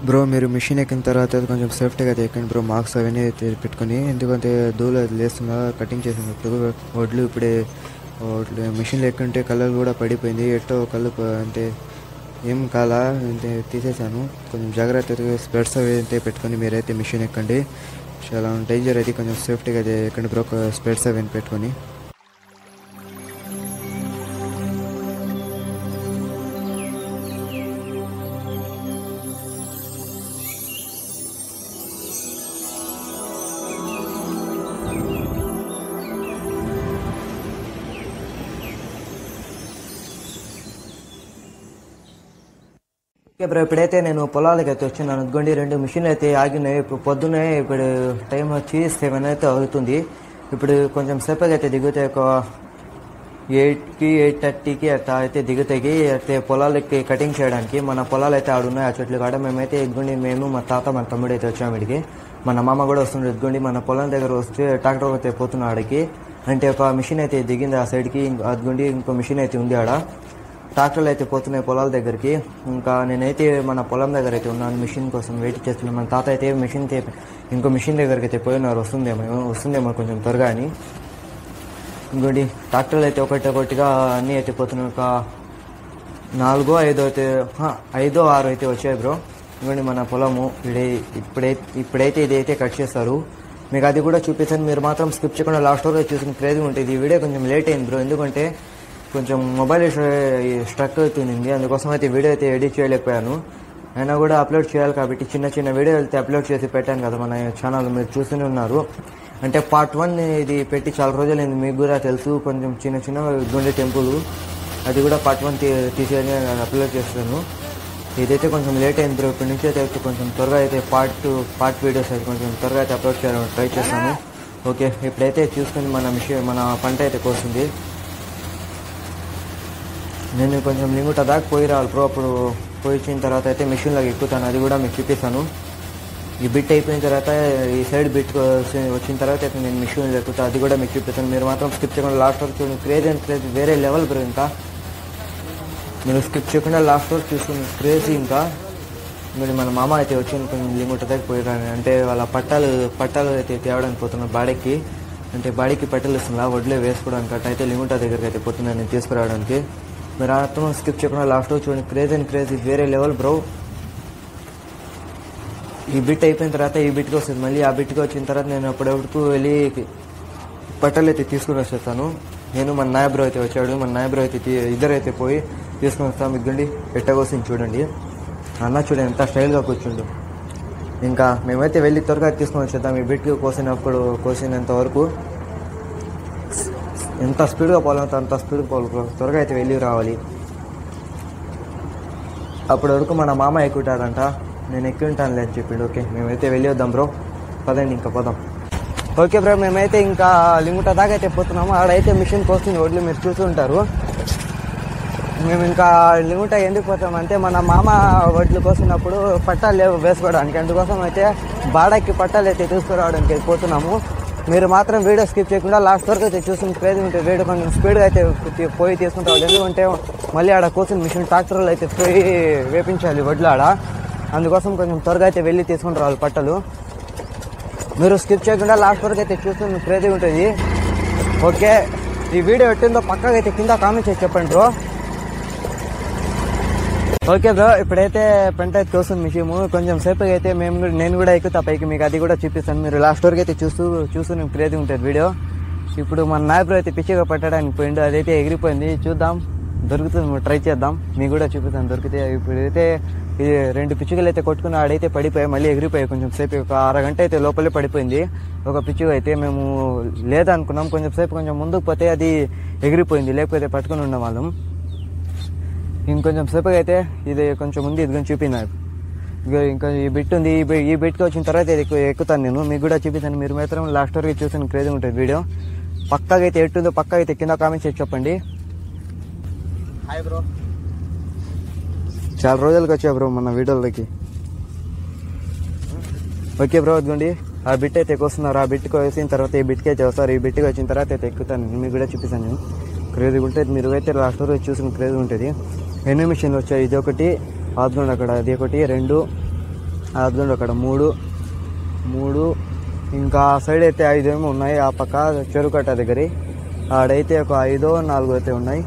Bro మీరు machine ఎక్కిన తర్వాత కొంచెం సేఫ్టీగా అయితే ఎక్కండి బ్రో. మార్క్స్ అవన్నీ అయితే పెట్టుకొని, ఎందుకంటే ధూళి అది లేస్తుందా కటింగ్ చేసినప్పుడు వడ్లు ఇప్పుడే మిషన్లో ఎక్కుంటే కలర్ కూడా పడిపోయింది. ఎట్టో కళ్ళు అంటే ఏం కాలా అంటే తీసేసాను. కొంచెం జాగ్రత్తగా స్పెట్స్ అవి అయితే పెట్టుకొని మీరైతే మిషన్ ఎక్కండి. చాలా డేంజర్ అయితే కొంచెం సేఫ్టీగా అయితే ఎక్కండి బ్రో, స్పెట్స్ అవి పెట్టుకొని. ఓకే బ్రో, ఇప్పుడైతే నేను పొలాలకి అయితే వచ్చాను. అనుకోండి 2 మిషన్లు అయితే ఆగినాయి. ఇప్పుడు పొద్దున్నే ఇప్పుడు టైం వచ్చి 7 అయితే అవుతుంది. ఇప్పుడు కొంచెం సేపగా అయితే దిగుతాయి. ఒక 8కి 8:30కి అట్లా అయితే దిగుతాయి. అయితే పొలాలకి కటింగ్ చేయడానికి మన పొలాలు అయితే ఆడున్నాయి. ఆ చెట్లు కాడ మేమైతే ఎదుగుండి మేము మా తాత మా తమ్ముడు అయితే వచ్చాము ఇడికి. మన మామ కూడా వస్తుండే ఎదుగుండి. మన పొలం దగ్గర వస్తే ట్రాక్టర్ అయితే పోతున్నాడు ఆడికి. అంటే ఒక మిషన్ అయితే దిగింది ఆ సైడ్కి, అదిగుండి ఇంకో మిషన్ అయితే ఉంది ఆడ. ట్రాక్టర్లు అయితే పోతున్నాయి పొలాల దగ్గరికి. ఇంకా నేనైతే మన పొలం దగ్గర అయితే ఉన్నాను, మిషన్ కోసం వెయిట్ చేస్తున్నాను. మన తాత అయితే ఇంకో మిషన్ దగ్గరికి అయితే పోయినారు, వస్తుందేమో కొంచెం త్వరగా అని. ఇంకోటి ట్రాక్టర్లు అయితే ఒకటిగా అన్నీ అయితే పోతున్నాయి. ఒక 4, 5, 6 అయితే వచ్చాయి బ్రో. ఇంకోటి మన పొలము ఇప్పుడైతే ఇదైతే కట్ చేస్తారు. మీకు అది కూడా చూపిస్తాను. మీరు మాత్రం స్కిప్ చేయకుండా లాస్ట్ వరకు చూసిన క్రేజ్గా ఉంటుంది. ఈ వీడియో కొంచెం లేట్ అయింది బ్రో, ఎందుకంటే కొంచెం మొబైల్ స్ట్రక్ అవుతుంది. అందుకోసం అయితే వీడియో అయితే ఎడిట్ చేయలేకపోయాను. అయినా కూడా అప్లోడ్ చేయాలి కాబట్టి చిన్న వీడియో అయితే అప్లోడ్ చేసి పెట్టాను కదా మన ఛానల్, మీరు చూస్తూనే ఉన్నారు. అంటే పార్ట్ 1 ఇది పెట్టి చాలా రోజులైంది, మీకు కూడా తెలుసు. కొంచెం చిన్న గుండె టెంపుల్, అది కూడా పార్ట్ 1 తీసేది అప్లోడ్ చేస్తాను. ఇదైతే కొంచెం లేట్ అయింది బ్రో. ఇప్పటి నుంచి అయితే కొంచెం త్వరగా అయితే పార్ట్ వీడియోస్ అయితే కొంచెం త్వరగా అయితే అప్లోడ్ చేయాలని ట్రై చేస్తాను. ఓకే, ఇప్పుడైతే చూసుకుని మన పంట అయితే కోస్తుంది. నేను కొంచెం లిమిట్ దాకా పోయి రావాలి బ్రో. అప్పుడు పోయి వచ్చిన తర్వాత అయితే మిషన్లోకి ఎక్కుతాను, అది కూడా మీకు చూపిస్తాను. ఈ బిట్ అయిపోయిన తర్వాత ఈ సైడ్ బిట్ వచ్చిన తర్వాత అయితే నేను మిషన్లో ఎక్కుతాను, అది కూడా మీకు చూపిస్తాను. మీరు మాత్రం స్కిప్ చేయకుండా లాస్ట్ వరకు చూడండి. క్రేజ్ వేరే లెవెల్ బ్రో. ఇంకా మీరు స్కిప్ చేయకుండా లాస్ట్ వరకు చూసుకుని క్రేజీ. ఇంకా మీరు మన మామ అయితే వచ్చి కొంచెం లిమిట్ దాకా పోయి రాని, అంటే వాళ్ళ పట్టాలు అయితే తేవడానికి పోతున్నారు బాడీకి. అంటే బాడీకి పట్టాలు ఇస్తున్నా వడ్లే వేసుకోవడానికి. అట్లా అయితే లిమిట్ దగ్గరికి అయితే పోతున్నాను నేను తీసుకురావడానికి. మీరు అర్థం స్కిప్ చేయకుండా లాస్ట్ చూడండి. క్రేజీ వేరే లెవెల్ బ్రో. ఈ బిట్ అయిపోయిన తర్వాత ఈ బిట్కి వస్తుంది. మళ్ళీ ఆ బిట్కి వచ్చిన తర్వాత నేను అప్పుడప్పుడు వెళ్ళి పట్టలు అయితే తీసుకుని వచ్చేస్తాను. నేను మన నాయ బ్రో అయితే వచ్చాడు. మన నాయ బ్రో అయితే ఇద్దరైతే పోయి తీసుకుని వస్తాం. ఇద్దండి ఎట్టగోసింది చూడండి. అన్న చూడండి ఎంత స్టైల్గా కూర్చుండు. ఇంకా మేమైతే వెళ్ళి త్వరగా తీసుకొని వచ్చేద్దాం. ఈ బిట్కి కోసినంత వరకు ఎంత స్పీడ్గా పోవాలంటే అంత స్పీడ్గా పోవాలి. త్వరగా అయితే వెళ్ళి రావాలి. అప్పటి వరకు మన మామ ఎక్కుంటాడంట, నేను ఎక్కి ఉంటానులే అని చెప్పిండు. ఓకే, మేమైతే వెళ్ళి వద్దాం బ్రో, పదండి ఇంకా పోదాం. ఓకే బ్రో, మేమైతే ఇంకా లింగుట దాకా అయితే పోతున్నాము. ఆడైతే మిషన్ కోస్తుంది వడ్లు, మీరు చూస్తుంటారు. మేము ఇంకా లింగుట ఎందుకు పోతామంటే మన మామ వడ్లు కోసినప్పుడు పట్టాలు లేవు వేసుకోవడానికి. అందుకోసం అయితే బాడకి పట్టాలు అయితే తీసుకురావడానికి పోతున్నాము. మీరు మాత్రం వీడియో స్కిప్ చేయకుండా లాస్ట్ వరకు అయితే చూసిన క్రేజ్ ఉంటుంది. వీడియో కొంచెం స్పీడ్గా అయితే పోయి తీసుకుంటారు. ఎందుకంటే మళ్ళీ ఆడ కోసిన మిషన్ ట్రాక్టర్లు అయితే పోయి వేపించాలి వడ్లు ఆడ. అందుకోసం కొంచెం త్వరగా అయితే వెళ్ళి తీసుకుంటారు వాళ్ళు పట్టలు. మీరు స్కిప్ చేయకుండా లాస్ట్ వరకు అయితే చూస్తున్న క్రేజ్ ఉంటుంది. ఓకే, ఈ వీడియో ఎట్టిందో పక్కగా అయితే కింద కామెంట్ చేసి చెప్పండి బ్రో. ఓకే బ్రో, ఇప్పుడైతే పెంట అయితే కోస్తుంది మిషన్. కొంచెం సేపుగా అయితే నేను కూడా ఎక్కుతా పైకి, మీకు అది కూడా చూపిస్తాను. మీరు లాస్ట్ వరకు అయితే చూస్తూ క్రేజ్ ఉంటుంది వీడియో. ఇప్పుడు మన నాయ బ్రో అయితే పిచ్చిగా పట్టడానికి పోయిండు, అదైతే ఎగిరిపోయింది. చూద్దాం, దొరుకుతుంది, ట్రై చేద్దాం, మీకు కూడా చూపిస్తాను దొరికితే. ఇప్పుడైతే ఇది 2 పిచ్చుకలు అయితే కొట్టుకుని ఆడైతే పడిపోయాయి, మళ్ళీ ఎగిరిపోయాయి. కొంచెం సేపు ఒక అరగంట అయితే లోపలే పడిపోయింది ఒక పిచ్చుక అయితే. మేము లేదనుకున్నాం, కొంచెం ముందుకు పోతే అది ఎగిరిపోయింది, లేకపోతే పట్టుకుని ఉన్న వాళ్ళం. ఇంకొంచెం సేపుగా అయితే ఇది కొంచెం ఉంది, ఇది కొంచెం చూపినారు. ఇంకా ఈ బిట్ ఉంది, ఈ బిట్కి వచ్చిన తర్వాత ఎక్కుతాను నేను, మీకు కూడా చూపిస్తాను. మీరు మాత్రం లాస్ట్ వరకు చూసిన క్రేజ్ ఉంటుంది వీడియో. పక్కాగా అయితే ఎట్టుందో పక్కా అయితే కింద కామెంట్ చేసి చెప్పండి. హాయ్ బ్రో, చాలా రోజులకి వచ్చా బ్రో మన వీడియోలకి. ఓకే బ్రో, ఇదిగోండి ఆ బిట్ అయితే ఎక్కుస్తున్నారు. ఆ బిట్కి వేసిన తర్వాత ఈ బిట్కి అయితే వస్తారు. ఈ బిట్కి వచ్చిన తర్వాత అయితే ఎక్కుతాను, మీకు కూడా చూపిస్తాను నేను. క్రేజ్ ఉంటుంది, మీరు అయితే లాస్ట్ వరకు చూసిన క్రేజ్ ఉంటుంది. ఎన్ని మిషన్లు వచ్చాయి, ఇది ఒకటి, అదిగోండి అక్కడ అది ఒకటి, 2, అదిగోండి అక్కడ మూడు మూడు ఇంకా సైడ్ అయితే 5 ఏమో ఉన్నాయి. ఆ పక్క చెరుకట్ట దగ్గర ఆడైతే ఒక 5 4 అయితే ఉన్నాయి.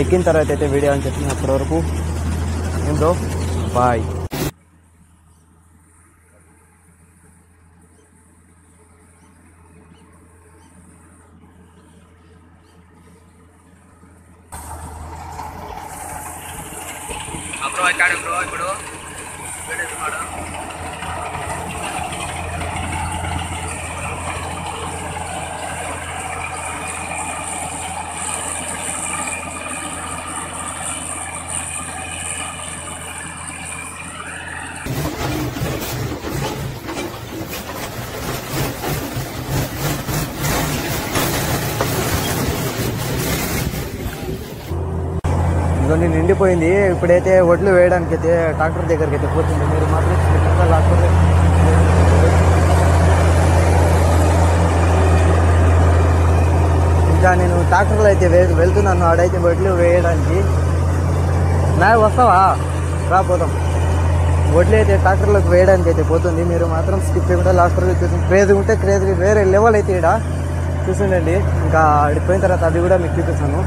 ఎక్కిన తర్వాత అయితే వీడియో అని చెప్పింది. అప్పటి వరకు ఏం బ్రో, బాయ్. బ్రో ఇక్కడ బ్రో ఇప్పుడు ఇవన్నీ నిండిపోయింది. ఇప్పుడైతే ఒడ్లు వేయడానికి అయితే ట్రాక్టర్ దగ్గరికి అయితే పోతుంది. మీరు మాత్రం ఇంకా నేను ట్రాక్టర్లో అయితే వెళ్తున్నాను ఆడైతే ఒడ్లు వేయడానికి. నాకు వస్తావా? రాపోతాం. ఒడ్లు అయితే ట్రాక్టర్లోకి వేయడానికి అయితే పోతుంది. మీరు మాత్రం స్కిప్ చేయకుండా లాస్ట్ వరకు చూసి క్రేజ్ ఉంటే క్రేజ్ వేరే లెవెల్ అయితే ఇక్కడ చూసిండండి. ఇంకా ఆడిపోయిన తర్వాత అది కూడా మీకు చూపిస్తాను.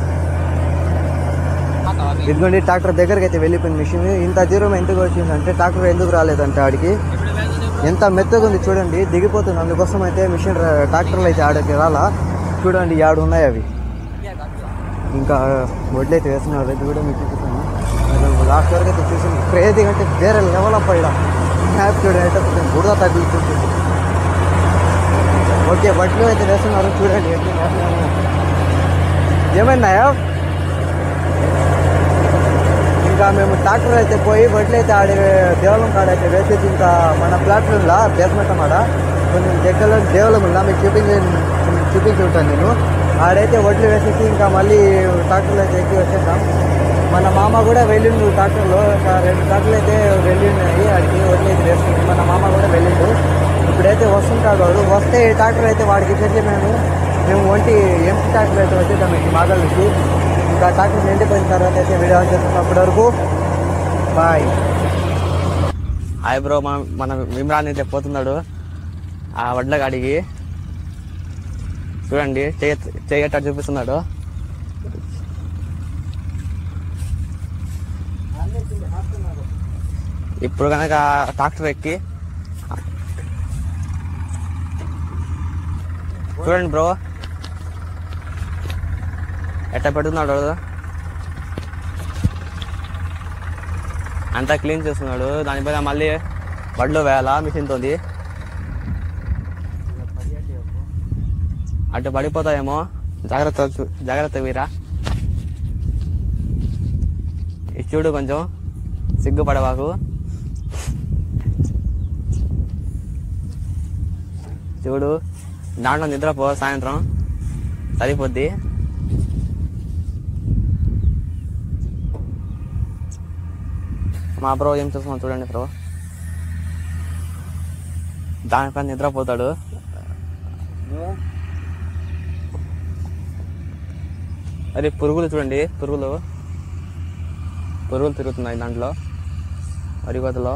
ఇదిగోండి ట్రాక్టర్ దగ్గరికి అయితే వెళ్ళిపోయింది మిషన్. ఇంత దూరం ఎందుకు వచ్చిందంటే ట్రాక్టర్ ఎందుకు రాలేదంటే ఆడికి ఎంత మెత్తగా ఉంది చూడండి, దిగిపోతుంది. అందుకోసం అయితే మిషన్ ట్రాక్టర్లు అయితే ఆడికి రాలా. చూడండి ఆడు ఉన్నాయి అవి. ఇంకా వడ్లు అయితే వేస్తున్నారు. అది కూడా మీకు చూపిస్తాను. లాస్ట్ వరకు అయితే చూసింది. క్రేజీ అంటే వేరే లెవెల్ అప్ అయ్యా హ్యాపీ చూడండి అయితే కొంచెం బురద తగ్గుతుంది. ఓకే వడ్లు అయితే వేస్తున్నారు చూడండి. ఏమైనాయా? ఇంకా మేము ట్రాక్టర్ అయితే పోయి వడ్లు అయితే ఆడి దేవలం కాడ అయితే వేసేసి ఇంకా మన ప్లాట్ఫామ్లో బేస్మెంట్ అన్నమాట కొంచెం దగ్గరలో దేవలం ఉందా మీకు చూపించి ఉంటాను నేను. ఆడైతే వడ్లు వేసేసి ఇంకా మళ్ళీ ట్రాక్టర్లు అయితే ఎక్కి వచ్చేసాం. మన మామ కూడా వెళ్ళిండు ట్రాక్టర్లో. ఇంకా 2 ట్రాక్టర్లు అయితే వెళ్ళినాయి ఆడికి వడ్లు అయితే వేసుకుంది. మన మామ కూడా వెళ్ళిండు. ఇప్పుడైతే వస్తుంటాడు వాడు. వస్తే ఈ ట్రాక్టర్ అయితే వాడికి ఇచ్చేసి మేము ఎంటీ ట్రాక్టర్ అయితే వచ్చేసాం ఇంటి మాగల నుంచి. ఇంకా ట్రాక్టర్ నిండిపోయిన తర్వాత అయితే వీడియో ఆన్ చేస్తున్నాం. అప్పటి వరకు బాయ్. హాయ్ బ్రో, మన ఇమ్రాన్ అయితే పోతున్నాడు ఆ వడ్ల గాడికి. చూడండి చేయట చూపిస్తున్నాడు. ఇప్పుడు కనుక ట్రాక్టర్ ఎక్కి చూడండి బ్రో ఎట్లా పెడుతున్నాడు. అంతా క్లీన్ చేస్తున్నాడు. దానిపైన మళ్ళీ వడ్లు వేయాలా మిషన్తో. అటు పడిపోతాయేమో, జాగ్రత్త వీరా. ఇది చూడు కొంచెం సిగ్గుపడవాకు. చూడు దాంట్లో నిద్రపో, సాయంత్రం సరిపోద్ది. మా బ్రో ఏం చూస్తున్నాం చూడండి బ్రో. దానిపైన నిద్రపోతాడు. అదే పురుగులు చూడండి, పురుగులు తిరుగుతున్నాయి దాంట్లో వరిగోతలో.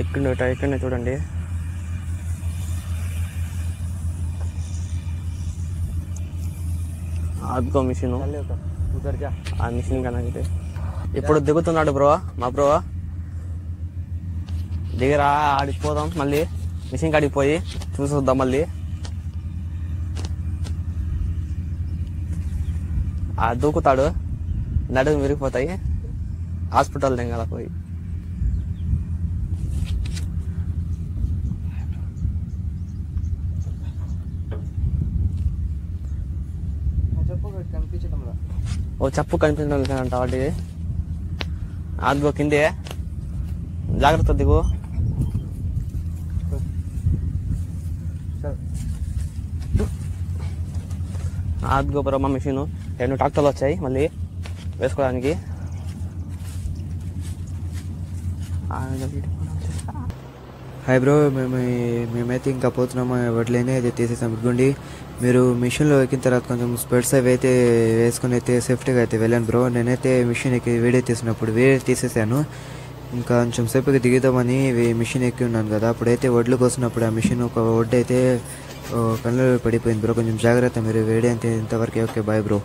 ఎక్కడనే చూడండి. అదిగో మిషన్, ఆ మిషన్ కనైతే ఇప్పుడు దిగుతున్నాడు బ్రో. మా బ్రో దిగరా, ఆడిపోదాం మళ్ళీ మిషన్ కాడికి పోయి చూసొద్దాం మళ్ళీ. దూకుతాడు, నడుము విరిగిపోతాయి. హాస్పిటల్ దగ్గర పోయి చెప్పు కనిపించడం లేదంట వాటి. అదిగో కిందే, జాగ్రత్త దిగు. అదిగో బ్రో మా మిషన్. 2 ట్రాక్టర్లు వచ్చాయి మళ్ళీ వేసుకోవడానికి. హాయ్ బ్రో, మేమైతే ఇంకా పోతున్నాము. వడ్లైనా అయితే తీసేసాం. ఇదిగోండి మీరు మిషన్లో ఎక్కిన తర్వాత కొంచెం స్పెడ్స్ అవి అయితే వేసుకుని అయితే సేఫ్టీగా అయితే వెళ్ళాను బ్రో. నేనైతే మిషన్ ఎక్కి వీడియో తీసినప్పుడు వీడియో తీసేసాను. ఇంకా కొంచెం సేపుకి దిగుదామని మిషన్ ఎక్కి ఉన్నాను కదా, అప్పుడైతే వడ్లు కోసినప్పుడు ఆ మిషన్ ఒక వడ్డు అయితే కళ్ళు పడిపోయింది బ్రో. కొంచెం జాగ్రత్త మీరు. వీడియో అంతే, ఇంతవరకు ఓకే, బాయ్ బ్రో.